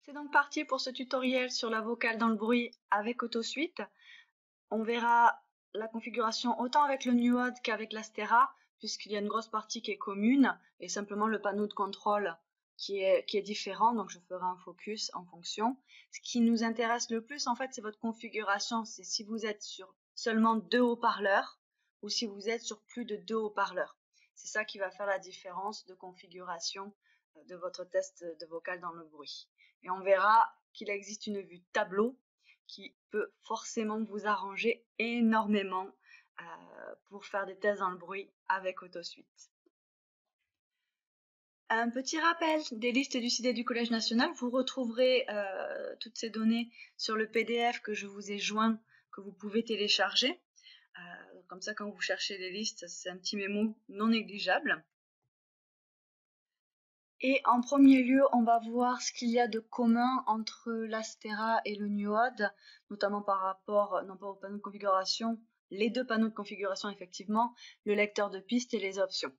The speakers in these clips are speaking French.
C'est donc parti pour ce tutoriel sur la vocale dans le bruit avec AutoSuite. On verra la configuration autant avec le Nuode qu'avec l'Astera, puisqu'il y a une grosse partie qui est commune et simplement le panneau de contrôle qui est différent, donc je ferai un focus en fonction. Ce qui nous intéresse le plus, en fait, c'est votre configuration. C'est si vous êtes sur seulement 2 haut-parleurs ou si vous êtes sur plus de 2 haut-parleurs. C'est ça qui va faire la différence de configuration de votre test de vocal dans le bruit. Et on verra qu'il existe une vue tableau qui peut forcément vous arranger énormément pour faire des tests dans le bruit avec AutoSuite. Un petit rappel des listes du site du Collège national, vous retrouverez toutes ces données sur le PDF que je vous ai joint, que vous pouvez télécharger. Comme ça, quand vous cherchez les listes, c'est un petit mémo non négligeable. Et en premier lieu, on va voir ce qu'il y a de commun entre l'Astera et le Nuode, notamment par rapport, non pas au panneau de configuration, les deux panneaux de configuration effectivement, le lecteur de pistes et les options.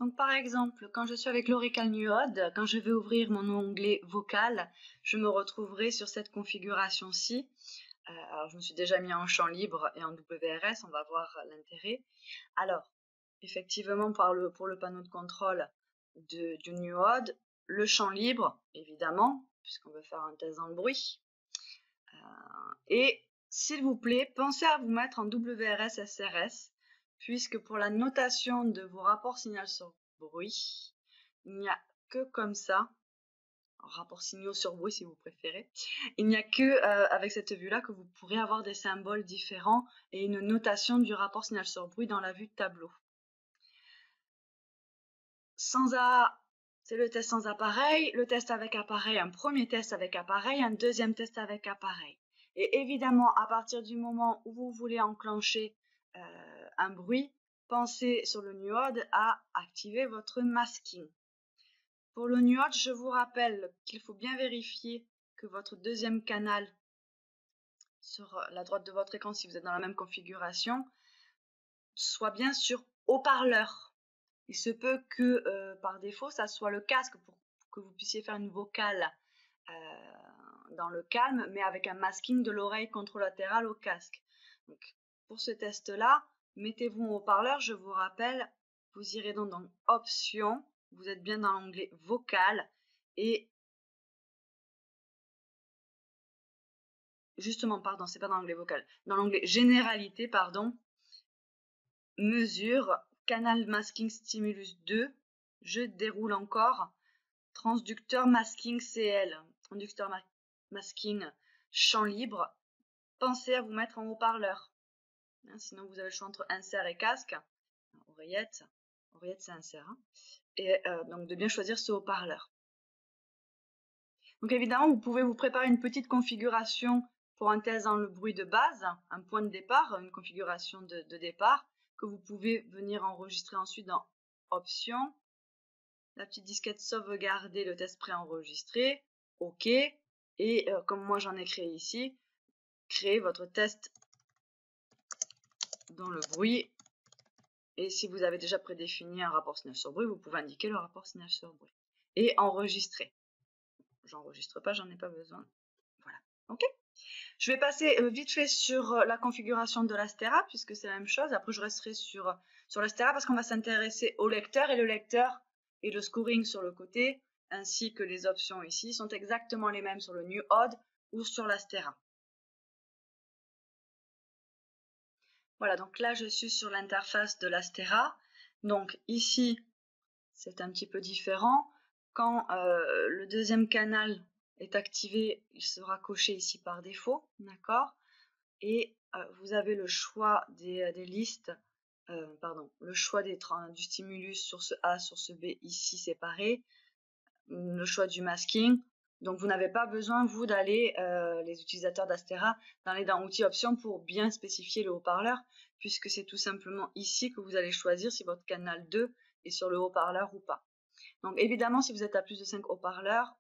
Donc par exemple, quand je suis avec l'Oracle Nuode, quand je vais ouvrir mon onglet vocal, je me retrouverai sur cette configuration-ci. Alors je me suis déjà mis en champ libre et en WRS, on va voir l'intérêt. Alors, effectivement, pour le panneau de contrôle du Nuode, le champ libre, évidemment, puisqu'on veut faire un test dans le bruit. Et s'il vous plaît, pensez à vous mettre en WRS SRS, puisque pour la notation de vos rapports signal sur bruit, il n'y a que comme ça, rapport signaux sur bruit si vous préférez, il n'y a que avec cette vue-là que vous pourrez avoir des symboles différents et une notation du rapport signal sur bruit dans la vue de tableau. C'est le test sans appareil, le test avec appareil, un premier test avec appareil, un deuxième test avec appareil. Et évidemment, à partir du moment où vous voulez enclencher un bruit, pensez sur le Nuode à activer votre masking. Pour le Nuode, je vous rappelle qu'il faut bien vérifier que votre deuxième canal sur la droite de votre écran, si vous êtes dans la même configuration, soit bien sur haut-parleur. Il se peut que par défaut, ça soit le casque pour que vous puissiez faire une vocale dans le calme, mais avec un masking de l'oreille contralatérale au casque. Donc, pour ce test-là, mettez-vous en haut-parleur. Je vous rappelle, vous irez donc dans Options, vous êtes bien dans l'onglet Vocal et justement, pardon, c'est pas dans l'onglet Vocal, dans l'onglet Généralité, pardon, Mesure, Canal Masking Stimulus 2, je déroule encore, transducteur masking CL, transducteur masking champ libre, pensez à vous mettre en haut-parleur. Sinon vous avez le choix entre insert et casque, oreillette c'est insert, hein. Et donc de bien choisir ce haut-parleur. Donc évidemment vous pouvez vous préparer une petite configuration pour un test dans le bruit de base, un point de départ, une configuration de départ, que vous pouvez venir enregistrer ensuite dans Options, la petite disquette sauvegarder le test préenregistré, OK, et comme moi j'en ai créé ici, créez votre test dans le bruit, et si vous avez déjà prédéfini un rapport signal sur bruit, vous pouvez indiquer le rapport signal sur bruit, et enregistrer. J'enregistre pas, j'en ai pas besoin, voilà, OK. Je vais passer vite fait sur la configuration de l'Astera, puisque c'est la même chose. Après, je resterai sur l'Astera parce qu'on va s'intéresser au lecteur. Et le lecteur et le scoring sur le côté, ainsi que les options ici, sont exactement les mêmes sur le Nuode ou sur l'Astera. Voilà, donc là, je suis sur l'interface de l'Astera. Donc ici, c'est un petit peu différent. Quand le deuxième canal est activé, il sera coché ici par défaut, d'accord ? Et vous avez le choix des listes, le choix du stimulus sur ce A, sur ce B ici séparé, le choix du masking. Donc vous n'avez pas besoin, vous, d'aller, les utilisateurs d'Astera, d'aller dans Outils Options pour bien spécifier le haut-parleur, puisque c'est tout simplement ici que vous allez choisir si votre canal 2 est sur le haut-parleur ou pas. Donc évidemment, si vous êtes à plus de 5 haut-parleurs,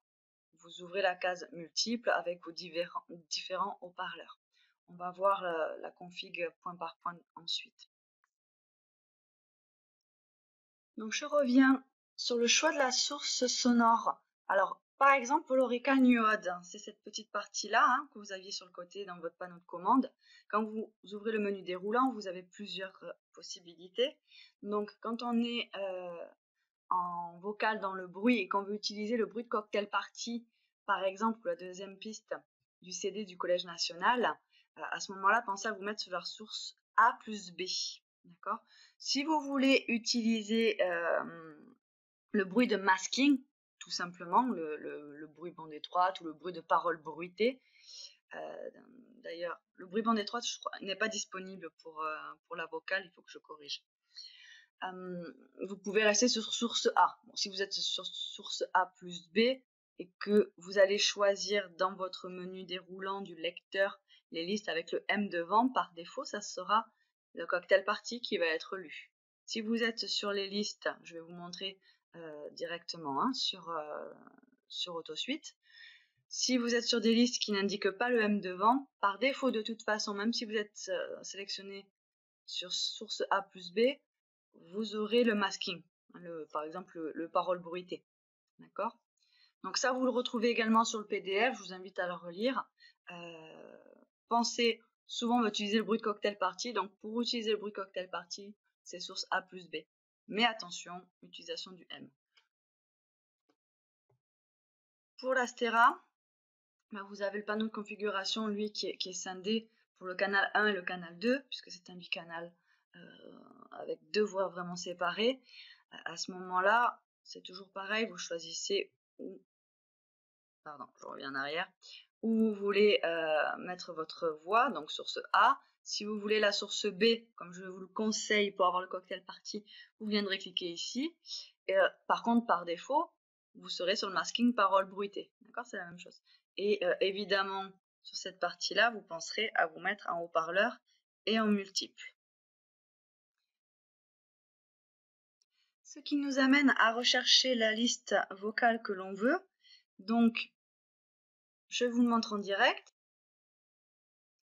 vous ouvrez la case multiple avec vos différents haut-parleurs. On va voir la config point par point ensuite. Donc je reviens sur le choix de la source sonore. Alors Par exemple, pour l'Oreca New Odd, c'est cette petite partie-là que vous aviez sur le côté dans votre panneau de commande. Quand vous ouvrez le menu déroulant, vous avez plusieurs possibilités. Donc, quand on est en vocal dans le bruit et qu'on veut utiliser le bruit de cocktail party, par exemple la deuxième piste du CD du Collège National, à ce moment-là, pensez à vous mettre sur la source A plus B. D'accord ? Si vous voulez utiliser le bruit de masking, tout simplement, le bruit bande étroite ou le bruit de parole bruitée. D'ailleurs, le bruit bande étroite, je crois, n'est pas disponible pour la vocale, il faut que je corrige. Vous pouvez rester sur source A. Bon, si vous êtes sur source A plus B et que vous allez choisir dans votre menu déroulant du lecteur les listes avec le M devant, par défaut, ça sera le cocktail party qui va être lu. Si vous êtes sur les listes, je vais vous montrer directement sur AutoSuite. Si vous êtes sur des listes qui n'indiquent pas le M devant, par défaut de toute façon, même si vous êtes sélectionné sur source A plus B, vous aurez le masking, par exemple le parole bruitée. D'accord ? Donc ça, vous le retrouvez également sur le PDF, je vous invite à le relire. Pensez souvent à utiliser le bruit de cocktail party, donc pour utiliser le bruit de cocktail party, c'est source A plus B. Mais attention, utilisation du M. Pour l'Astera, vous avez le panneau de configuration, lui, qui est scindé pour le canal 1 et le canal 2, puisque c'est un bicanal avec deux voies vraiment séparées. À ce moment-là, c'est toujours pareil, vous choisissez où, pardon, je reviens en arrière, où vous voulez mettre votre voie, donc source A. Si vous voulez la source B, comme je vous le conseille pour avoir le cocktail party, vous viendrez cliquer ici. Et, par contre, par défaut, vous serez sur le masking parole bruitée. D'accord, c'est la même chose. Et évidemment, sur cette partie-là, vous penserez à vous mettre en haut-parleur et en multiple. Ce qui nous amène à rechercher la liste vocale que l'on veut. Donc, je vous le montre en direct.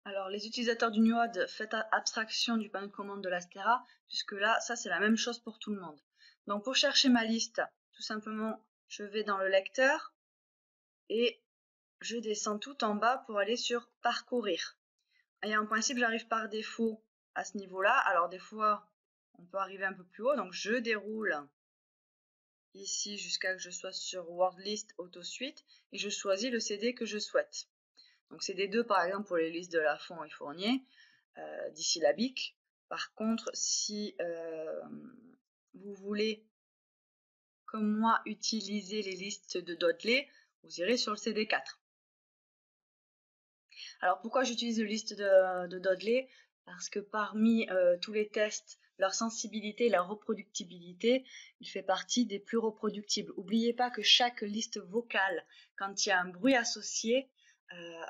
Alors, les utilisateurs du NuOdd, faites abstraction du panneau de commande de l'Astera, puisque là, ça c'est la même chose pour tout le monde. Donc, pour chercher ma liste, tout simplement, je vais dans le lecteur et je descends tout en bas pour aller sur parcourir. Et en principe, j'arrive par défaut à ce niveau-là. Alors, des fois, on peut arriver un peu plus haut. Donc, je déroule ici jusqu'à que je sois sur WordList AutoSuite et je choisis le CD que je souhaite. Donc CD2 par exemple pour les listes de Lafond et Fournier, dissyllabiques. Par contre, si vous voulez, comme moi, utiliser les listes de Dodley, vous irez sur le CD4. Alors pourquoi j'utilise les listes de Dodley? Parce que parmi tous les tests, leur sensibilité et leur reproductibilité, il fait partie des plus reproductibles. N'oubliez pas que chaque liste vocale, quand il y a un bruit associé,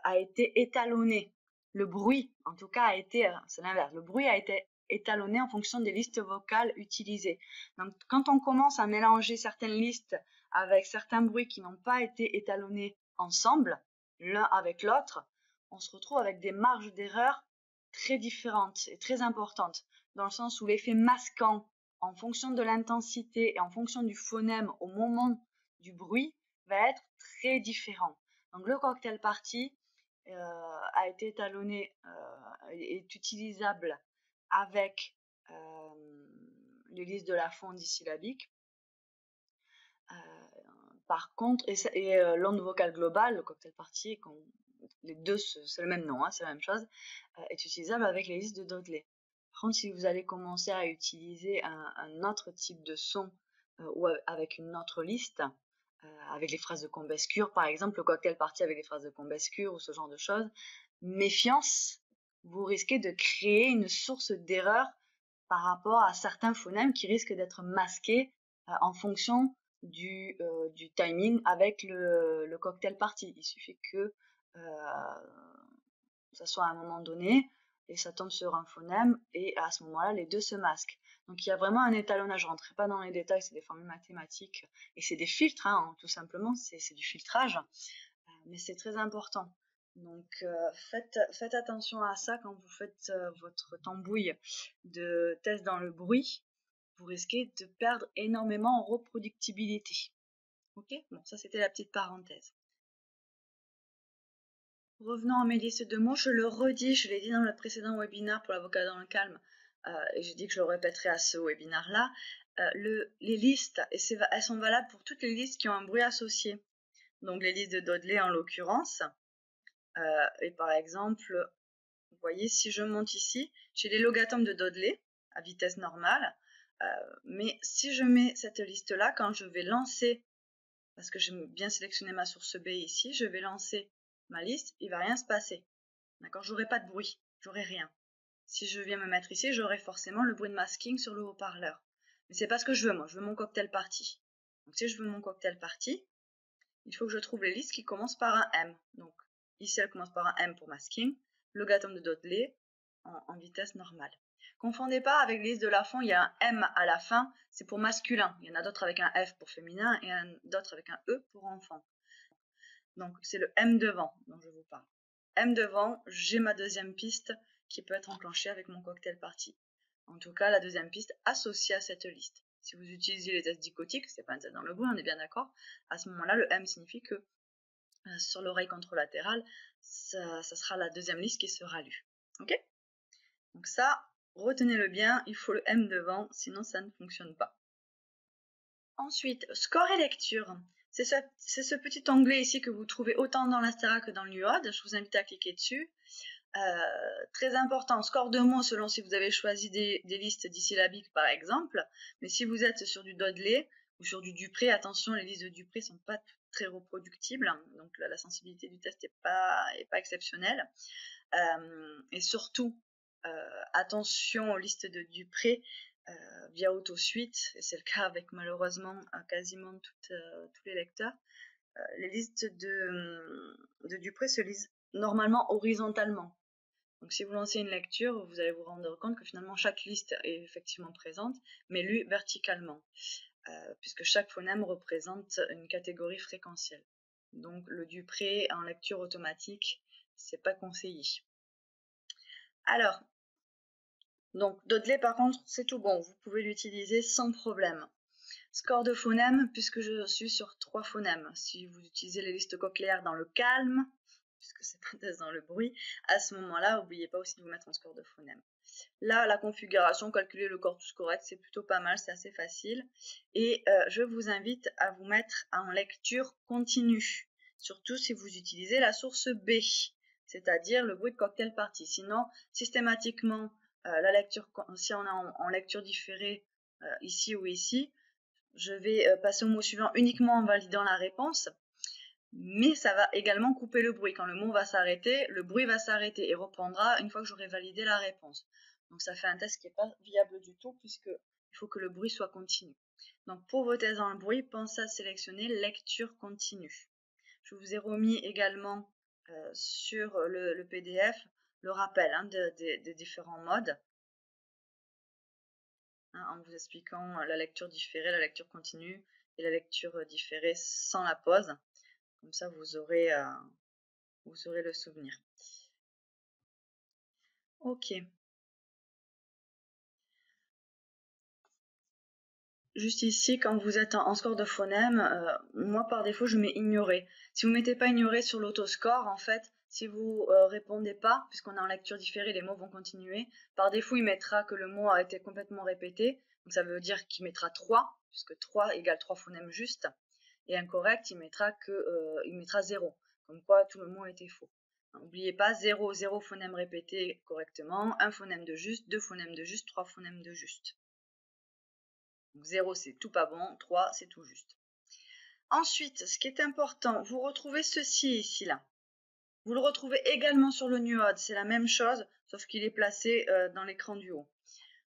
a été étalonné. Le bruit, en tout cas, c'est l'inverse. Le bruit a été étalonné en fonction des listes vocales utilisées. Donc, quand on commence à mélanger certaines listes avec certains bruits qui n'ont pas été étalonnés ensemble, l'un avec l'autre, on se retrouve avec des marges d'erreur très différentes et très importantes, dans le sens où l'effet masquant, en fonction de l'intensité et en fonction du phonème au moment du bruit, va être très différent. Donc le cocktail party a été étalonné, est utilisable avec les listes de Lafond dissyllabique. Par contre, l'onde vocale globale, le cocktail party, les deux, c'est le même nom, c'est la même chose, est utilisable avec les listes de Dodley. Par contre, si vous allez commencer à utiliser un autre type de son ou avec une autre liste, avec les phrases de Combescure, par exemple, le cocktail party avec les phrases de Combescure ou ce genre de choses, méfiance, vous risquez de créer une source d'erreur par rapport à certains phonèmes qui risquent d'être masqués en fonction du timing avec le cocktail party. Il suffit que ça soit à un moment donné et ça tombe sur un phonème et à ce moment-là, les deux se masquent. Donc il y a vraiment un étalonnage, je ne rentrerai pas dans les détails, c'est des formules mathématiques et c'est des filtres, tout simplement, c'est du filtrage, mais c'est très important. Donc faites attention à ça quand vous faites votre tambouille de test dans le bruit, vous risquez de perdre énormément en reproductibilité. Ok, bon, ça c'était la petite parenthèse. Revenons à mes listes de mots, je le redis, je l'ai dit dans le précédent webinaire pour l'avocat dans le calme, et j'ai dit que je le répéterai à ce webinaire-là. Les listes, elles sont valables pour toutes les listes qui ont un bruit associé. Donc les listes de Dodley en l'occurrence. Et par exemple, vous voyez, si je monte ici, j'ai les logatomes de Dodley à vitesse normale. Mais si je mets cette liste-là, quand je vais lancer, parce que j'ai bien sélectionné ma source B ici, je vais lancer ma liste, il ne va rien se passer. D'accord, j'aurai pas de bruit, j'aurai rien. Si je viens me mettre ici, j'aurai forcément le bruit de masking sur le haut-parleur. Mais c'est pas ce que je veux, moi, je veux mon cocktail party. Donc si je veux mon cocktail party, il faut que je trouve les listes qui commencent par un M. Donc ici, elle commence par un M pour masking, logatom de Dodley en vitesse normale. Confondez pas avec les listes de Lafont, il y a un M à la fin, c'est pour masculin. Il y en a d'autres avec un F pour féminin et d'autres avec un E pour enfant. Donc c'est le M devant dont je vous parle. M devant, j'ai ma deuxième piste qui peut être enclenchée avec mon cocktail party. En tout cas, la deuxième piste associée à cette liste. Si vous utilisez les tests dichotiques, c'est pas un test dans le bruit, on est bien d'accord. À ce moment-là, le M signifie que sur l'oreille contralatérale, ça sera la deuxième liste qui sera lue. Ok? Donc ça, retenez-le bien, il faut le M devant, sinon ça ne fonctionne pas. Ensuite, score et lecture. C'est ce petit onglet ici que vous trouvez autant dans l'Astera que dans le NUOD. Je vous invite à cliquer dessus. Très important, score de mots selon si vous avez choisi des listes disyllabiques par exemple. Mais si vous êtes sur du Dodley ou sur du Dupré, attention, les listes de Dupré ne sont pas très reproductibles. Donc la sensibilité du test n'est pas exceptionnelle. Et surtout, attention aux listes de Dupré via AutoSuite, et c'est le cas avec malheureusement quasiment tous les lecteurs. Les listes de Dupré se lisent normalement horizontalement. Donc si vous lancez une lecture, vous allez vous rendre compte que finalement chaque liste est effectivement présente, mais lue verticalement, puisque chaque phonème représente une catégorie fréquentielle. Donc le Dupré en lecture automatique, c'est pas conseillé. Alors, donc Dodley par contre, c'est tout bon, vous pouvez l'utiliser sans problème. Score de phonèmes, puisque je suis sur 3 phonèmes. Si vous utilisez les listes cochléaires dans le calme, puisque c'est pas dans le bruit, à ce moment-là, n'oubliez pas aussi de vous mettre en score de phonèmes. Là, la configuration, calculer le corpus correct, c'est plutôt pas mal, c'est assez facile. Et je vous invite à vous mettre en lecture continue, surtout si vous utilisez la source B, c'est-à-dire le bruit de cocktail party. Sinon, systématiquement, la lecture, si on est en lecture différée ici ou ici, je vais passer au mot suivant uniquement en validant la réponse, mais ça va également couper le bruit. Quand le mot va s'arrêter, le bruit va s'arrêter et reprendra une fois que j'aurai validé la réponse. Donc ça fait un test qui n'est pas viable du tout puisqu'il faut que le bruit soit continu. Donc pour vos tests dans le bruit, pensez à sélectionner lecture continue. Je vous ai remis également sur le PDF le rappel des différents modes, en vous expliquant la lecture différée, la lecture continue et la lecture différée sans la pause. Comme ça, vous aurez le souvenir. Ok. Juste ici, quand vous êtes en score de phonème, moi par défaut, je mets ignorer. Si vous ne mettez pas ignorer sur l'autoscore, en fait, si vous répondez pas, puisqu'on est en lecture différée, les mots vont continuer. Par défaut, il mettra que le mot a été complètement répété. Donc ça veut dire qu'il mettra 3, puisque 3 égale 3 phonèmes justes. Et incorrect, il mettra 0, comme quoi tout le mot était faux. N'oubliez pas 0 phonème répété correctement, 1 phonème de juste, 2 phonèmes de juste, 3 phonèmes de juste. Donc 0 c'est tout pas bon, 3 c'est tout juste. Ensuite, ce qui est important, vous retrouvez ceci ici là. Vous le retrouvez également sur le NUOD, c'est la même chose, sauf qu'il est placé dans l'écran du haut.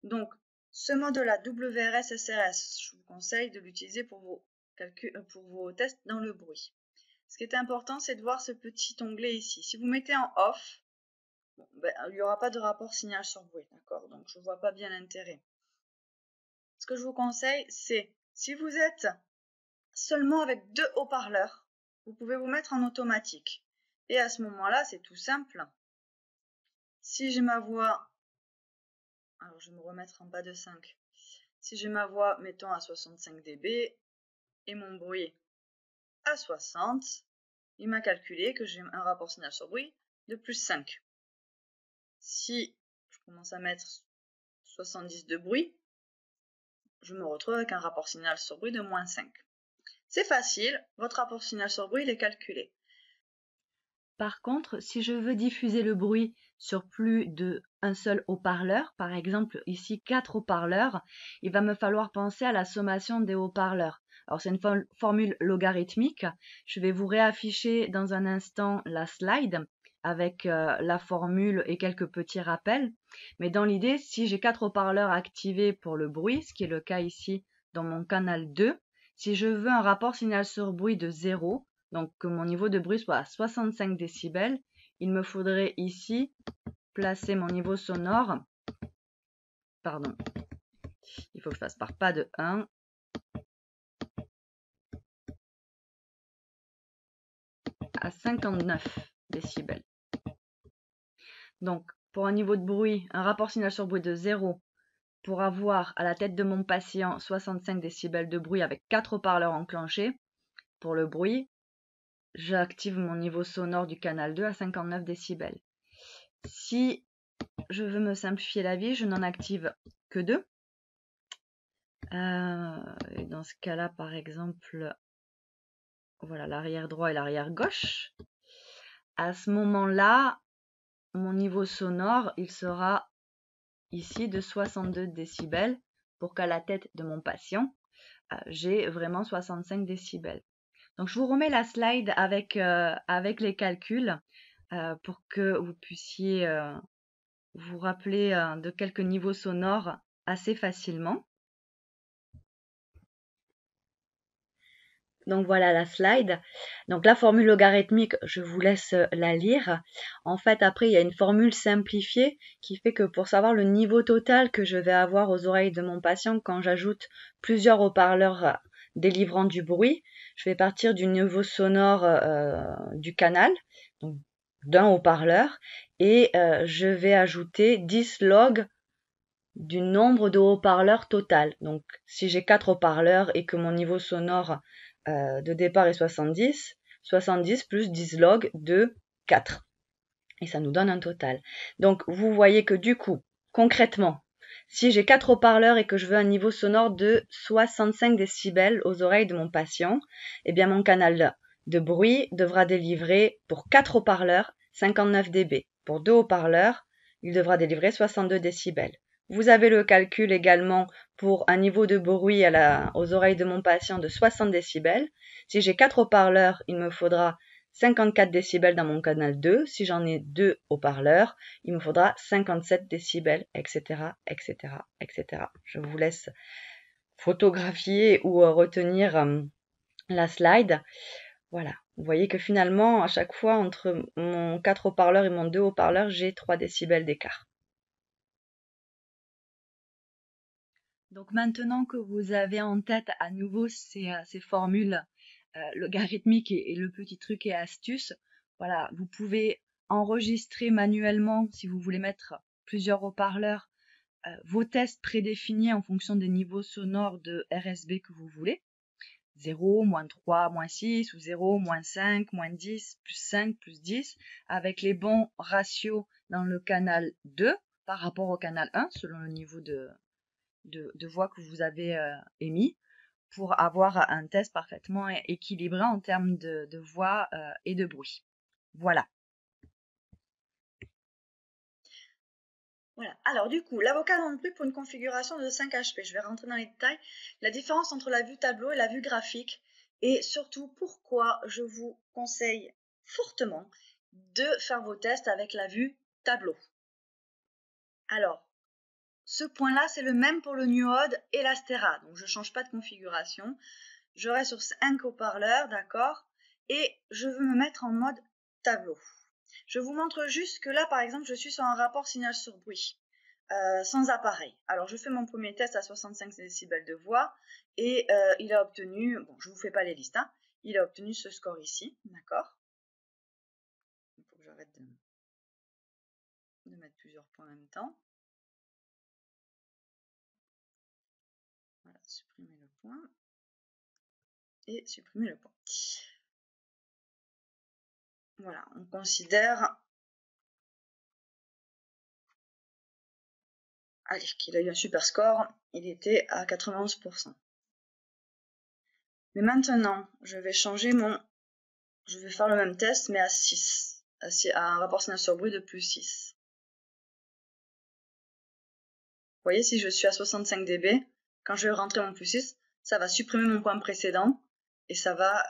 Donc, ce mode-là, WRS-SRS, je vous conseille de l'utiliser pour vos tests dans le bruit. Ce qui est important, c'est de voir ce petit onglet ici. Si vous mettez en off, il n'y aura pas de rapport signal sur bruit, d'accord? Donc, je ne vois pas bien l'intérêt. Ce que je vous conseille, c'est, si vous êtes seulement avec 2 haut-parleurs, vous pouvez vous mettre en automatique. Et à ce moment-là, c'est tout simple. Si j'ai ma voix, alors je vais me remettre en bas de 5. Si j'ai ma voix, mettons à 65 dB, et mon bruit à 60, il m'a calculé que j'ai un rapport signal sur bruit de plus 5. Si je commence à mettre 70 de bruit, je me retrouve avec un rapport signal sur bruit de moins 5. C'est facile, votre rapport signal sur bruit il est calculé. Par contre, si je veux diffuser le bruit sur plus d'un seul haut-parleur, par exemple ici 4 haut-parleurs, il va me falloir penser à la sommation des haut-parleurs. Alors c'est une formule logarithmique. Je vais vous réafficher dans un instant la slide avec la formule et quelques petits rappels. Mais dans l'idée, si j'ai 4 haut-parleurs activés pour le bruit, ce qui est le cas ici dans mon canal 2, si je veux un rapport signal sur bruit de 0, donc que mon niveau de bruit soit à 65 décibels, il me faudrait ici placer mon niveau sonore, pardon, il faut que je fasse par pas de 1, à 59 décibels. Donc pour un niveau de bruit, un rapport signal sur bruit de 0, pour avoir à la tête de mon patient 65 décibels de bruit avec 4 haut-parleurs enclenchés, pour le bruit, j'active mon niveau sonore du canal 2 à 59 décibels. Si je veux me simplifier la vie, je n'en active que 2. Et dans ce cas-là, par exemple, voilà l'arrière droit et l'arrière gauche. À ce moment-là, mon niveau sonore, il sera ici de 62 décibels pour qu'à la tête de mon patient, j'ai vraiment 65 décibels. Donc je vous remets la slide avec les calculs pour que vous puissiez vous rappeler de quelques niveaux sonores assez facilement. Donc voilà la slide. Donc la formule logarithmique, je vous laisse la lire. En fait, après, il y a une formule simplifiée qui fait que pour savoir le niveau total que je vais avoir aux oreilles de mon patient quand j'ajoute plusieurs haut-parleurs délivrant du bruit, je vais partir du niveau sonore du canal, donc d'un haut-parleur, et je vais ajouter 10 log du nombre de haut-parleurs total. Donc si j'ai 4 haut-parleurs et que mon niveau sonore de départ est 70, 70 plus 10 log de 4. Et ça nous donne un total. Donc vous voyez que du coup, concrètement, si j'ai 4 haut-parleurs et que je veux un niveau sonore de 65 décibels aux oreilles de mon patient, eh bien mon canal de bruit devra délivrer pour 4 haut-parleurs 59 dB. Pour 2 haut-parleurs, il devra délivrer 62 décibels. Vous avez le calcul également pour un niveau de bruit aux oreilles de mon patient de 60 décibels. Si j'ai 4 haut-parleurs, il me faudra 54 décibels dans mon canal 2. Si j'en ai 2 haut-parleurs, il me faudra 57 décibels, etc., etc., etc. Je vous laisse photographier ou retenir la slide. Voilà. Vous voyez que finalement, à chaque fois, entre mon 4 haut-parleurs et mon 2 haut-parleurs, j'ai 3 décibels d'écart. Donc maintenant que vous avez en tête à nouveau ces formules logarithmiques et le petit truc et astuce, voilà, vous pouvez enregistrer manuellement si vous voulez mettre plusieurs haut-parleurs vos tests prédéfinis en fonction des niveaux sonores de RSB que vous voulez. 0, moins 3, moins 6, ou 0, moins 5, moins 10, plus 5, plus 10, avec les bons ratios dans le canal 2 par rapport au canal 1, selon le niveau de voix que vous avez émis, pour avoir un test parfaitement équilibré en termes de voix et de bruit. Voilà. Voilà. Alors du coup, l'avocat dans le bruit pour une configuration de 5 HP. Je vais rentrer dans les détails. La différence entre la vue tableau et la vue graphique. Et surtout, pourquoi je vous conseille fortement de faire vos tests avec la vue tableau. Alors, ce point-là, c'est le même pour le Nuode et l'Astera. Donc, je ne change pas de configuration. Je reste sur 5 haut-parleurs, d'accord? Et je veux me mettre en mode tableau. Je vous montre juste que là, par exemple, je suis sur un rapport signal sur bruit. Sans appareil. Alors je fais mon premier test à 65 décibels de voix et il a obtenu, bon je ne vous fais pas les listes, hein, il a obtenu ce score ici, d'accord? Il faut que j'arrête de mettre plusieurs points en même temps. Voilà, supprimer le point et supprimer le point. Voilà, on considère qu'il a eu un super score, il était à 91%. Mais maintenant, je vais faire le même test, mais à 6, à un rapport signal sur bruit de plus 6. Vous voyez, si je suis à 65 dB, quand je vais rentrer mon plus 6, ça va supprimer mon point précédent et ça va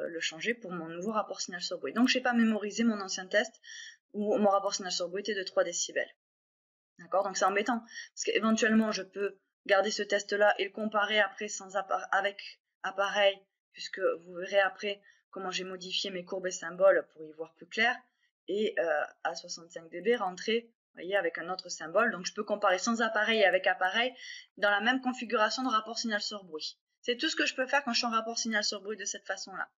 le changer pour mon nouveau rapport signal sur bruit. Donc, je n'ai pas mémorisé mon ancien test où mon rapport signal sur bruit était de 3 décibels. D'accord? Donc, c'est embêtant parce qu'éventuellement, je peux garder ce test-là et le comparer après avec appareil, puisque vous verrez après comment j'ai modifié mes courbes et symboles pour y voir plus clair. Et à 65 dB, rentrer, vous voyez, avec un autre symbole. Donc, je peux comparer sans appareil et avec appareil dans la même configuration de rapport signal sur bruit. C'est tout ce que je peux faire quand je suis en rapport signal sur bruit de cette façon-là.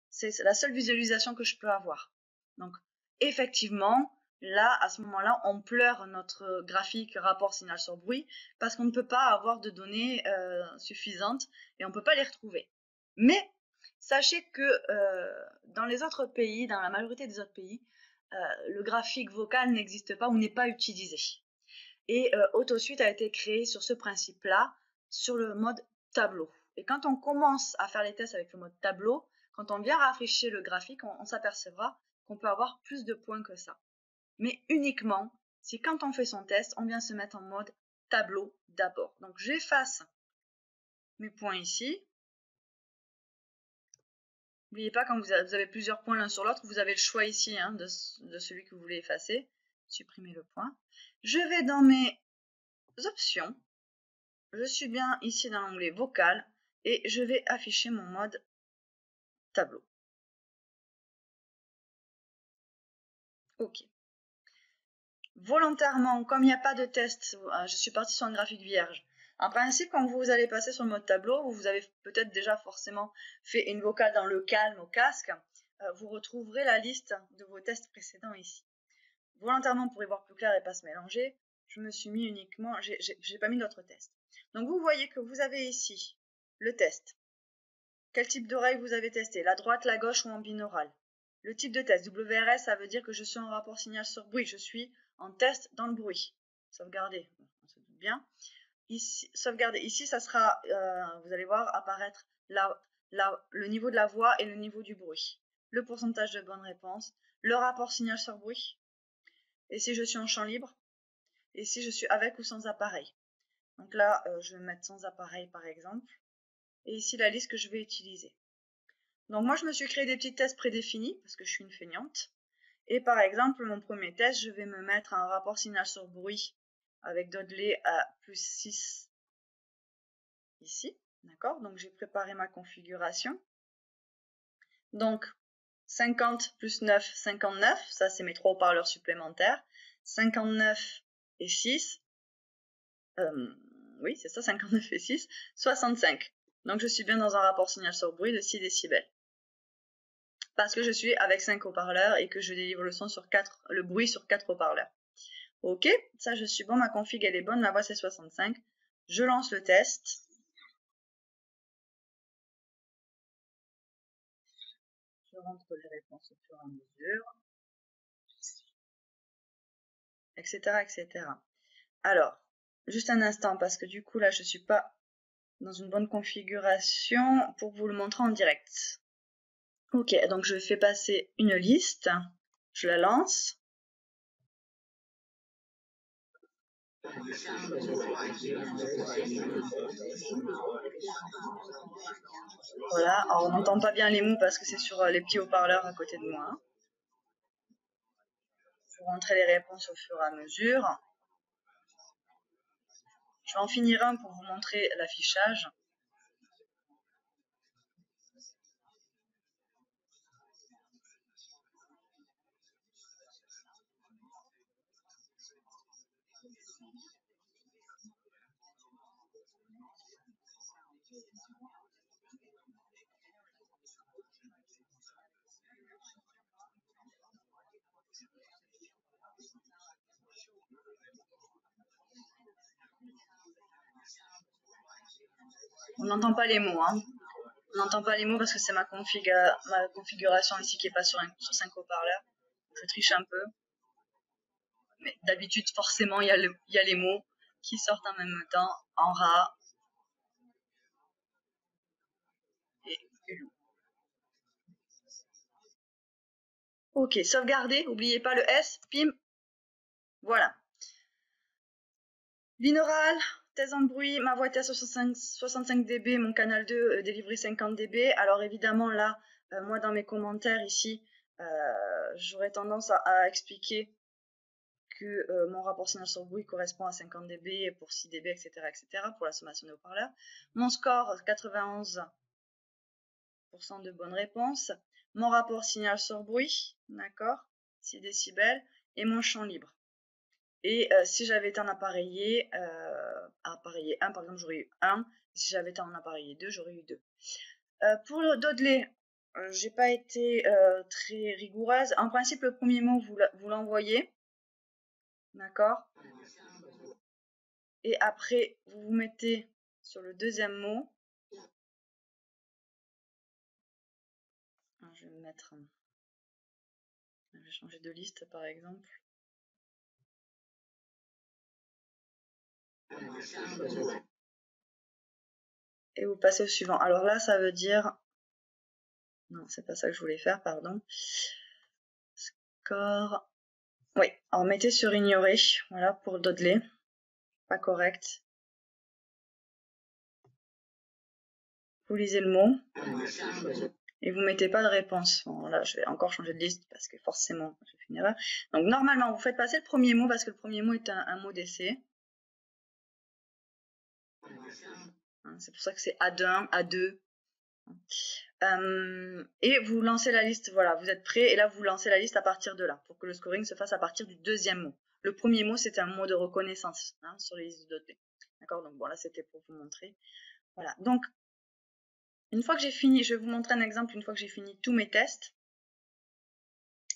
C'est la seule visualisation que je peux avoir. Donc, effectivement, là, à ce moment-là, on pleure notre graphique rapport signal sur bruit parce qu'on ne peut pas avoir de données suffisantes et on ne peut pas les retrouver. Mais sachez que dans les autres pays, dans la majorité des autres pays, le graphique vocal n'existe pas ou n'est pas utilisé. Et AutoSuite a été créé sur ce principe-là, sur le mode tableau. Et quand on commence à faire les tests avec le mode tableau, quand on vient rafraîchir le graphique, on s'apercevra qu'on peut avoir plus de points que ça. Mais uniquement si quand on fait son test, on vient se mettre en mode tableau d'abord. Donc j'efface mes points ici. N'oubliez pas, quand vous avez plusieurs points l'un sur l'autre, vous avez le choix ici de celui que vous voulez effacer. Supprimez le point. Je vais dans mes options. Je suis bien ici dans l'onglet vocal et je vais afficher mon mode tableau. OK. Volontairement, comme il n'y a pas de test, je suis partie sur un graphique vierge. En principe, quand vous allez passer sur le mode tableau, vous avez peut-être déjà forcément fait une vocale dans le calme au casque, vous retrouverez la liste de vos tests précédents ici. Volontairement, pour y voir plus clair et pas se mélanger, je me suis mis uniquement, j'ai pas mis d'autres tests. Donc vous voyez que vous avez ici le test. Quel type d'oreille vous avez testé? La droite, la gauche ou en binaural? Le type de test WRS, ça veut dire que je suis en rapport signal sur bruit. Je suis en test dans le bruit. Sauvegarder, on se doute bien. Ici, sauvegarder, ici, ça sera, vous allez voir apparaître le niveau de la voix et le niveau du bruit. Le pourcentage de bonnes réponses. Le rapport signal sur bruit. Et si je suis en champ libre? Et si je suis avec ou sans appareil? Donc là, je vais mettre sans appareil par exemple. Et ici, la liste que je vais utiliser. Donc moi, je me suis créé des petits tests prédéfinis parce que je suis une feignante. Et par exemple, mon premier test, je vais me mettre un rapport signal sur bruit avec Dodley à plus 6 ici. D'accord? Donc j'ai préparé ma configuration. Donc 50 plus 9, 59. Ça, c'est mes 3 haut-parleurs supplémentaires. 59 et 6. Oui, c'est ça, 59 et 6. 65. Donc je suis bien dans un rapport signal sur bruit de 6 décibels. Parce que je suis avec 5 haut-parleurs et que je délivre le bruit sur 4 haut-parleurs. Ok, ça je suis bon, ma config elle est bonne, ma voix c'est 65. Je lance le test. Je rentre les réponses au fur et à mesure. Etc. etc. Alors, juste un instant parce que du coup là je suis pas dans une bonne configuration pour vous le montrer en direct. Ok, donc je fais passer une liste, je la lance. Voilà, alors on n'entend pas bien les mots parce que c'est sur les petits haut-parleurs à côté de moi. Je vais rentrer les réponses au fur et à mesure. Je vais en finir un pour vous montrer l'affichage. On n'entend pas les mots, hein. On n'entend pas les mots parce que c'est ma configuration ici qui n'est pas sur 5 haut-parleurs. Je triche un peu. Mais d'habitude, forcément, il y a les mots qui sortent en même temps en rat et loup. Ok, sauvegarder, n'oubliez pas le S, pim. Voilà. Binaural, thèse en bruit, ma voix était à 65 dB, mon canal 2 délivré 50 dB. Alors évidemment là, moi dans mes commentaires ici, j'aurais tendance à expliquer que mon rapport signal sur bruit correspond à 50 dB pour 6 dB, etc., etc., pour la sommation des haut-parleurs. Mon score, 91% de bonnes réponses. Mon rapport signal sur bruit, d'accord, 6 décibels, et mon champ libre. Et si j'avais été en appareillé 1, par exemple, j'aurais eu 1. Si j'avais été en appareillé 2, j'aurais eu 2. Pour le Dodley, j'ai pas été très rigoureuse. En principe, le premier mot, vous l'envoyez. D'accord. Et après, vous vous mettez sur le deuxième mot. Je vais mettre... Je vais changer de liste, par exemple. Et vous passez au suivant. Alors là, ça veut dire... Non, c'est pas ça que je voulais faire, pardon. Score... Oui, alors mettez sur ignorer, voilà, pour Dodley. Pas correct. Vous lisez le mot. Et vous mettez pas de réponse. Bon, là, je vais encore changer de liste parce que forcément, j'ai fait une erreur. Donc, normalement, vous faites passer le premier mot parce que le premier mot est un mot d'essai. C'est pour ça que c'est A1, A2. Et vous lancez la liste, voilà, vous êtes prêts. Et là, vous lancez la liste à partir de là pour que le scoring se fasse à partir du deuxième mot. Le premier mot, c'est un mot de reconnaissance sur les listes de Dodley. D'accord, donc bon, là, c'était pour vous montrer. Voilà, donc, une fois que j'ai fini, je vais vous montrer un exemple une fois que j'ai fini tous mes tests.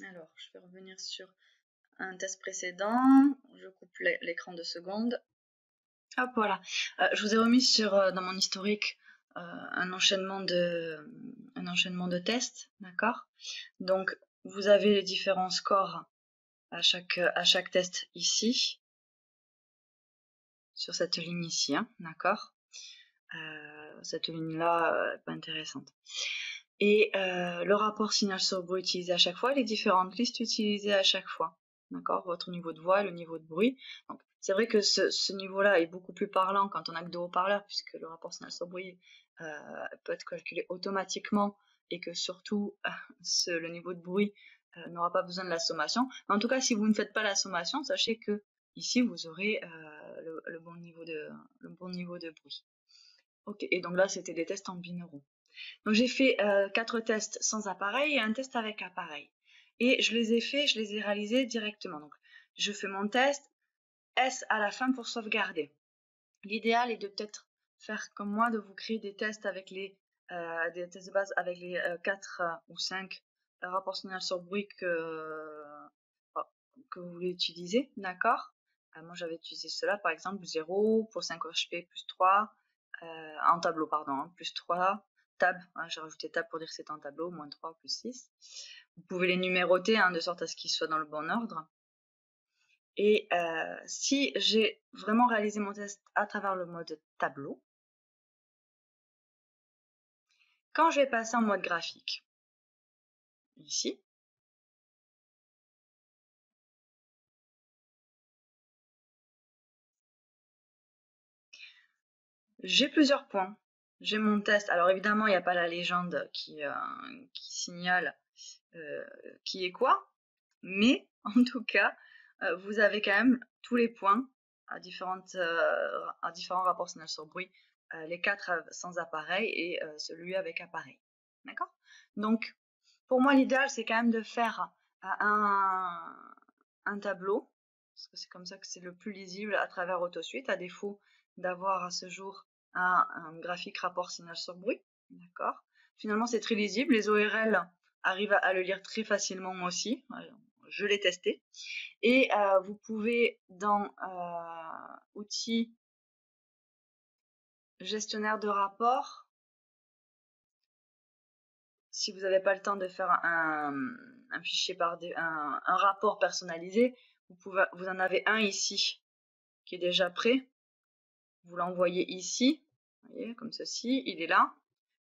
Alors, je vais revenir sur un test précédent. Je coupe l'écran 2 secondes. Hop, voilà. Je vous ai remis dans mon historique un enchaînement de tests, d'accord? Donc, vous avez les différents scores à chaque test ici, sur cette ligne ici, hein, d'accord? Cette ligne-là est pas intéressante. Et le rapport signal sur bruit utilisé à chaque fois, les différentes listes utilisées à chaque fois, d'accord? Votre niveau de voix et le niveau de bruit. Donc, c'est vrai que ce niveau-là est beaucoup plus parlant quand on a que deux haut-parleurs, puisque le rapport signal sur bruit peut être calculé automatiquement et que surtout le niveau de bruit n'aura pas besoin de la sommation. Mais en tout cas, si vous ne faites pas la sommation, sachez que ici vous aurez le bon niveau de bruit. Ok, et donc là c'était des tests en binauraux. Donc j'ai fait 4 tests sans appareil et un test avec appareil. Et je les ai réalisés directement. Donc je fais mon test, S à la fin pour sauvegarder. L'idéal est de peut-être faire comme moi, de vous créer des tests avec des tests de base avec les 4 ou 5 rapports signal sur bruit que vous voulez utiliser, d'accord? Moi j'avais utilisé cela par exemple, 0 pour 5 HP plus 3, en tableau pardon, hein, plus 3, tab, hein, j'ai rajouté tab pour dire que c'est en tableau, moins 3 plus 6. Vous pouvez les numéroter de sorte à ce qu'ils soient dans le bon ordre. Et si j'ai vraiment réalisé mon test à travers le mode tableau, quand je vais passer en mode graphique, ici, j'ai plusieurs points. J'ai mon test. Alors évidemment, il n'y a pas la légende qui signale qui est quoi, mais en tout cas, vous avez quand même tous les points à différents rapports signal sur bruit, les 4 sans appareil et celui avec appareil. D'accord? Donc, pour moi, l'idéal, c'est quand même de faire un tableau, parce que c'est comme ça que c'est le plus lisible à travers AutoSuite, à défaut d'avoir à ce jour un graphique rapport signal sur bruit. D'accord? Finalement, c'est très lisible. Les ORL arrivent à le lire très facilement aussi. Je l'ai testé. Et vous pouvez, dans outils gestionnaire de rapport, si vous n'avez pas le temps de faire un fichier un rapport personnalisé, vous en avez un ici qui est déjà prêt. Vous l'envoyez ici, vous voyez, comme ceci, il est là.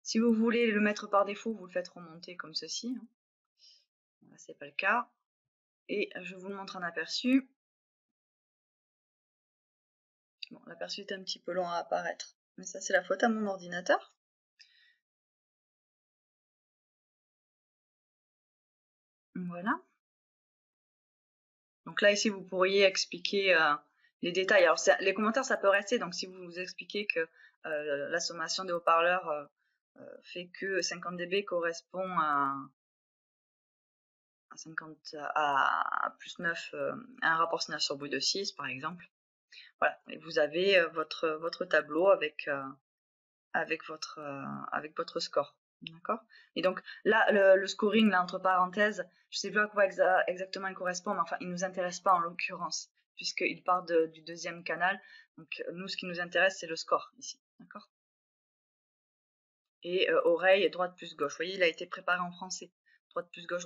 Si vous voulez le mettre par défaut, vous le faites remonter comme ceci. Là, c'est pas le cas. Et je vous le montre en aperçu. Bon, l'aperçu est un petit peu long à apparaître, mais ça c'est la faute à mon ordinateur. Voilà. Donc là ici vous pourriez expliquer les détails. Alors les commentaires ça peut rester, donc si vous expliquez que la sommation des haut-parleurs fait que 50 dB correspond à 50 à plus 9 un rapport signal sur bruit de 6 par exemple. Voilà, et vous avez votre tableau avec votre score. D'accord. Et donc là, le scoring, là, entre parenthèses, je ne sais plus à quoi exactement il correspond, mais enfin, il ne nous intéresse pas en l'occurrence, puisqu'il part du deuxième canal. Donc nous, ce qui nous intéresse, c'est le score ici. D'accord. Et oreille, droite plus gauche. Vous voyez, il a été préparé en français. Droite plus gauche,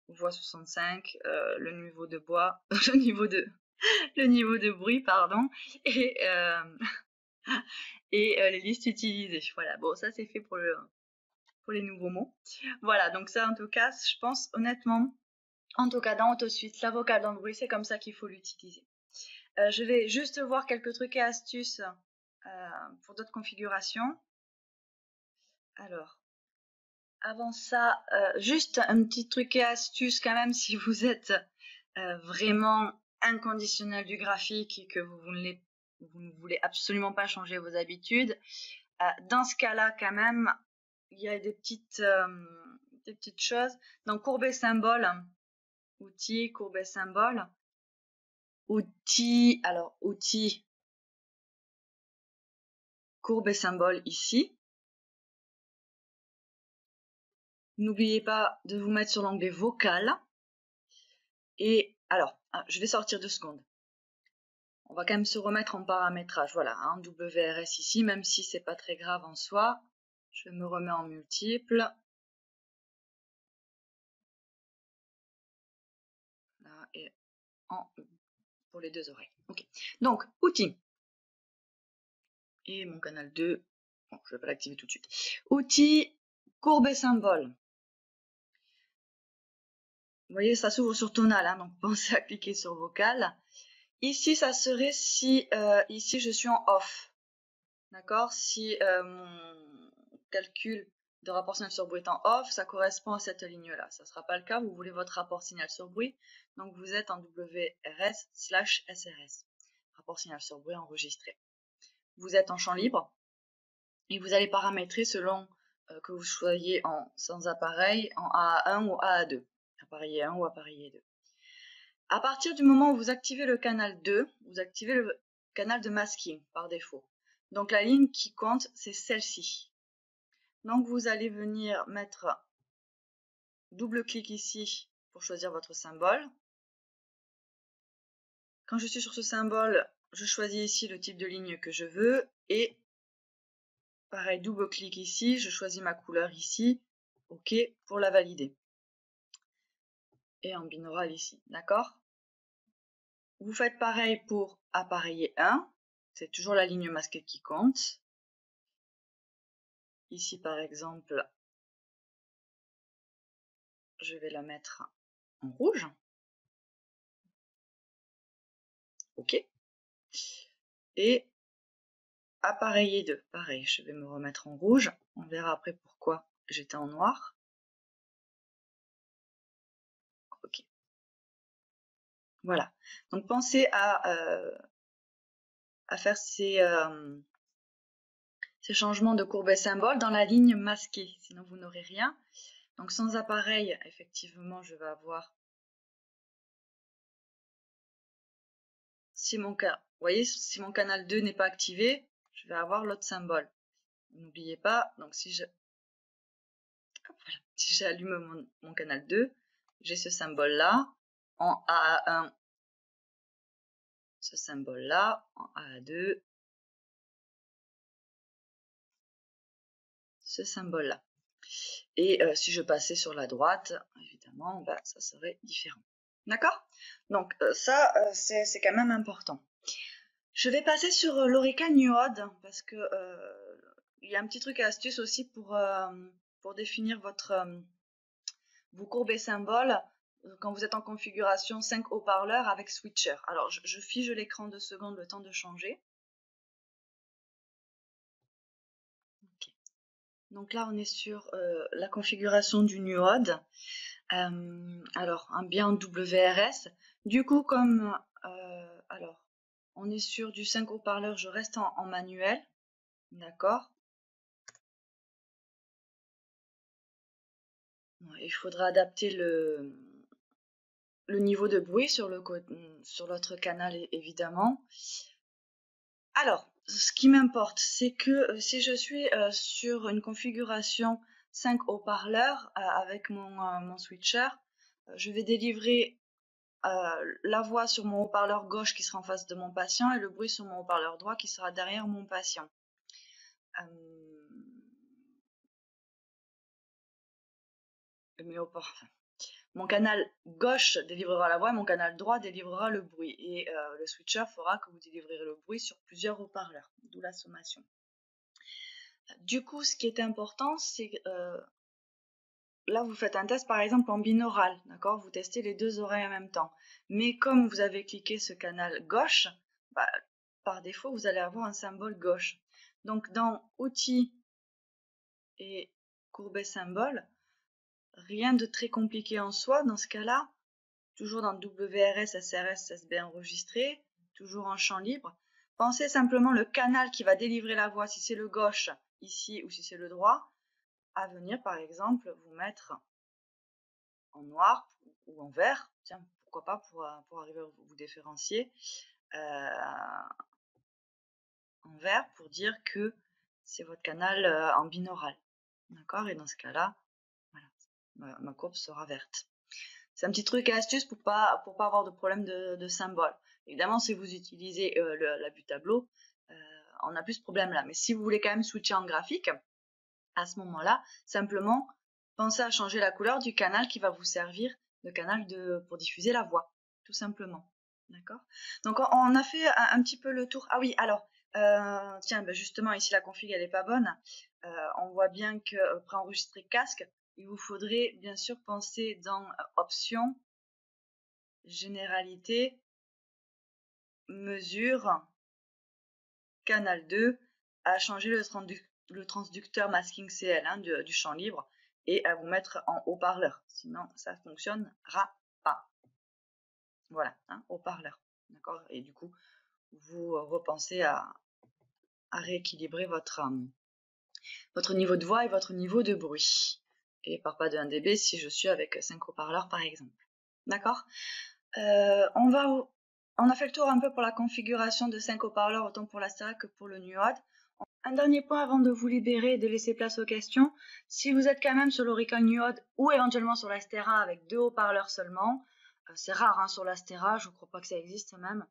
voix 65, le niveau de bois, le niveau de bruit, pardon, et les listes utilisées. Voilà, bon, ça c'est fait pour les nouveaux mots. Voilà, donc ça en tout cas, je pense honnêtement, en tout cas dans AutoSuite, la vocale dans le bruit, c'est comme ça qu'il faut l'utiliser. Je vais juste voir quelques trucs et astuces pour d'autres configurations. Alors, avant ça, juste un petit truc et astuce quand même si vous êtes vraiment inconditionnel du graphique et que vous ne voulez absolument pas changer vos habitudes. Dans ce cas-là, quand même, il y a des petites choses. Donc, courbe symbole, outils, courbe symbole, outils, alors outils, courbe symbole ici. N'oubliez pas de vous mettre sur l'onglet vocal. Et alors, je vais sortir 2 secondes. On va quand même se remettre en paramétrage. Voilà, un WRS ici, même si c'est pas très grave en soi. Je me remets en multiple. Là, et en pour les 2 oreilles. Ok. Donc, outils. Et mon canal 2. Bon, je vais pas l'activer tout de suite. Outils, courbe et symbole. Vous voyez, ça s'ouvre sur tonal, hein, donc pensez à cliquer sur vocal. Ici, ça serait si ici je suis en off. D'accord. Si mon calcul de rapport signal sur bruit est en off, ça correspond à cette ligne-là. Ça ne sera pas le cas, vous voulez votre rapport signal sur bruit, donc vous êtes en WRS/SRS. Rapport signal sur bruit enregistré. Vous êtes en champ libre et vous allez paramétrer selon que vous soyez en sans appareil, en AA1 ou AA2. Appareil 1 ou appareil 2. À partir du moment où vous activez le canal 2, vous activez le canal de masking par défaut. Donc la ligne qui compte, c'est celle-ci. Donc vous allez venir mettre double-clic ici pour choisir votre symbole. Quand je suis sur ce symbole, je choisis ici le type de ligne que je veux et pareil, double-clic ici, je choisis ma couleur ici, OK, pour la valider. Et en binaural ici, d'accord? Vous faites pareil pour appareiller 1, c'est toujours la ligne masquée qui compte. Ici par exemple, je vais la mettre en rouge. OK. Et appareiller 2, pareil, je vais me remettre en rouge. On verra après pourquoi j'étais en noir. OK. Voilà. Donc pensez à faire ces changements de courbe et symbole dans la ligne masquée, sinon vous n'aurez rien. Donc sans appareil, effectivement, je vais avoir, vous voyez, si mon canal 2 n'est pas activé, je vais avoir l'autre symbole. N'oubliez pas, donc si j'allume mon canal 2, j'ai ce symbole là, en AA1, ce symbole là, en AA2, ce symbole là. Et si je passais sur la droite, évidemment, bah, ça serait différent. D'accord? Donc ça, c'est quand même important. Je vais passer sur l'Orica Nuode parce que il y a un petit truc et astuce aussi pour définir vos courbes et symboles quand vous êtes en configuration 5 haut-parleurs avec switcher. Alors je fige l'écran 2 secondes, le temps de changer. Okay. Donc là on est sur la configuration du Nuode. Alors bien en WRS. Du coup comme alors on est sur du 5 haut-parleurs, je reste en manuel. D'accord. Il faudra adapter le niveau de bruit sur l'autre canal, évidemment. Alors, ce qui m'importe, c'est que si je suis sur une configuration 5 haut-parleurs avec mon switcher, je vais délivrer la voix sur mon haut-parleur gauche qui sera en face de mon patient et le bruit sur mon haut-parleur droit qui sera derrière mon patient. Mon canal gauche délivrera la voix et mon canal droit délivrera le bruit. Et le switcher fera que vous délivrerez le bruit sur plusieurs haut-parleurs, d'où la sommation. Du coup, ce qui est important, c'est là, vous faites un test par exemple en binaural, d'accord? Vous testez les deux oreilles en même temps. Mais comme vous avez cliqué ce canal gauche, bah, par défaut, vous allez avoir un symbole gauche. Donc, dans Outils et Courbet symbole, rien de très compliqué en soi dans ce cas-là. Toujours dans WRS, SRS, SB enregistré, toujours en champ libre. Pensez simplement le canal qui va délivrer la voix, si c'est le gauche ici ou si c'est le droit, à venir par exemple vous mettre en noir ou en vert, tiens, pourquoi pas pour arriver à vous différencier, en vert pour dire que c'est votre canal en binaural. D'accord? Et dans ce cas-là, voilà, ma courbe sera verte. C'est un petit truc et astuce pour pas avoir de problème de symbole. Évidemment, si vous utilisez l'abus tableau, on n'a plus ce problème-là. Mais si vous voulez quand même switcher en graphique, à ce moment-là, simplement, pensez à changer la couleur du canal qui va vous servir de canal pour diffuser la voix, tout simplement. D'accord? Donc, on a fait un petit peu le tour. Ah oui, alors, tiens, ben justement, ici, la config, elle n'est pas bonne. On voit bien que préenregistrer casque, il vous faudrait bien sûr penser dans Options, Généralité, Mesure, Canal 2, à changer le transducteur Masking CL du champ libre et à vous mettre en haut-parleur. Sinon, ça ne fonctionnera pas. Voilà, haut-parleur. D'accord? Et du coup, vous repensez à rééquilibrer votre niveau de voix et votre niveau de bruit. Et par pas de 1 dB si je suis avec 5 haut-parleurs par exemple. D'accord? On a fait le tour un peu pour la configuration de 5 haut-parleurs, autant pour l'Astera que pour le Nuode. Un dernier point avant de vous libérer et de laisser place aux questions. Si vous êtes quand même sur l'Orica Nuode ou éventuellement sur l'Astera avec 2 haut-parleurs seulement, c'est rare sur l'Astera, je ne crois pas que ça existe même.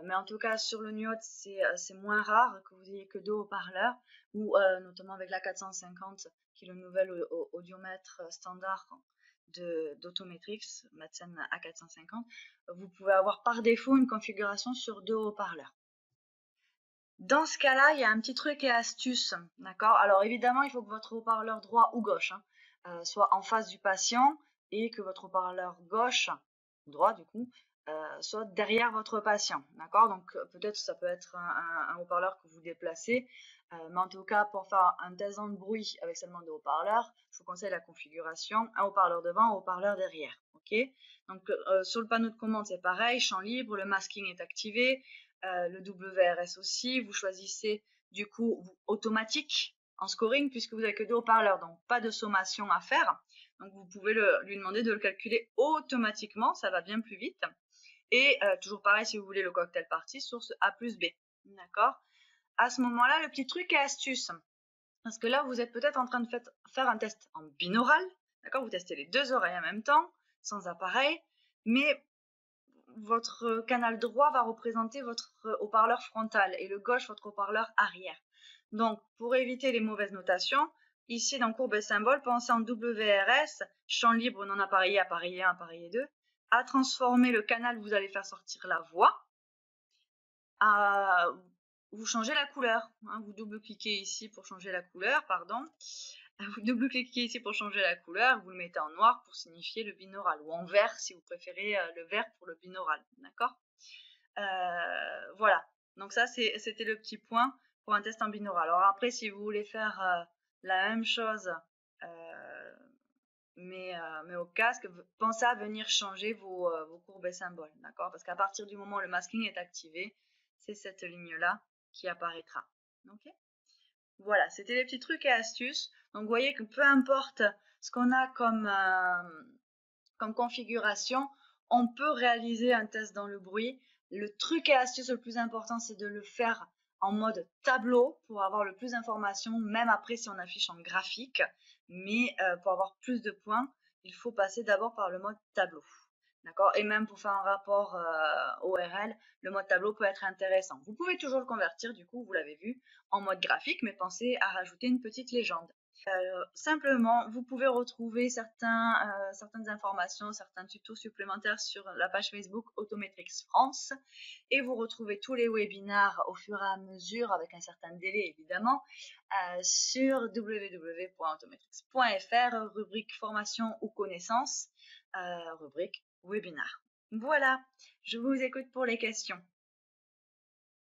Mais en tout cas, sur le Nuode, c'est moins rare que vous ayez que 2 haut-parleurs, ou notamment avec la 450, qui est le nouvel audiomètre standard d'Autometrix, Madsen A450, vous pouvez avoir par défaut une configuration sur 2 haut-parleurs. Dans ce cas-là, il y a un petit truc et astuce, d'accord? Alors évidemment, il faut que votre haut-parleur droit ou gauche soit en face du patient et que votre haut-parleur gauche, droit du coup, soit derrière votre patient, d'accord? Donc peut-être ça peut être un haut-parleur que vous déplacez, mais en tout cas pour faire un test de bruit avec seulement 2 haut-parleurs, je vous conseille la configuration un haut-parleur devant, un haut-parleur derrière, ok? Donc sur le panneau de commande c'est pareil, champ libre, le masking est activé, le WRS aussi, vous choisissez du coup automatique en scoring puisque vous n'avez que 2 haut-parleurs, donc pas de sommation à faire. Donc vous pouvez lui demander de le calculer automatiquement, ça va bien plus vite. Et toujours pareil si vous voulez le cocktail party, source A plus B. D'accord? À ce moment-là, le petit truc et astuce, parce que là vous êtes peut-être en train de faire un test en binaural, d'accord? Vous testez les 2 oreilles en même temps, sans appareil, mais votre canal droit va représenter votre haut-parleur frontal et le gauche votre haut-parleur arrière. Donc, pour éviter les mauvaises notations, Ici, dans courbe et symbole, pensez en WRS, champ libre non appareillé, appareillé 1, appareillé 2, à transformer le canal, vous allez faire sortir la voix, vous changez la couleur, hein, vous double-cliquez ici pour changer la couleur, pardon, vous double-cliquez ici pour changer la couleur, vous le mettez en noir pour signifier le binaural, ou en vert si vous préférez le vert pour le binaural, d'accord? Voilà, donc ça c'était le petit point pour un test en binaural. Alors après, si vous voulez faire la même chose, mais au casque, pensez à venir changer vos courbes et symboles, d'accord? Parce qu'à partir du moment où le masking est activé, c'est cette ligne-là qui apparaîtra. Ok? Voilà, c'était les petits trucs et astuces. Donc vous voyez que peu importe ce qu'on a comme configuration, on peut réaliser un test dans le bruit. Le truc et astuce le plus important, c'est de le faire en mode tableau pour avoir le plus d'informations, même après si on affiche en graphique. Mais pour avoir plus de points, il faut passer d'abord par le mode tableau. D'accord? Et même pour faire un rapport ORL, le mode tableau peut être intéressant. Vous pouvez toujours le convertir, du coup, vous l'avez vu, en mode graphique, mais pensez à rajouter une petite légende. Simplement, vous pouvez retrouver certaines informations, certains tutos supplémentaires sur la page Facebook Autometrix France et vous retrouvez tous les webinars au fur et à mesure, avec un certain délai évidemment, sur www.autometrix.fr, rubrique formation ou connaissances, rubrique webinar. Voilà, je vous écoute pour les questions.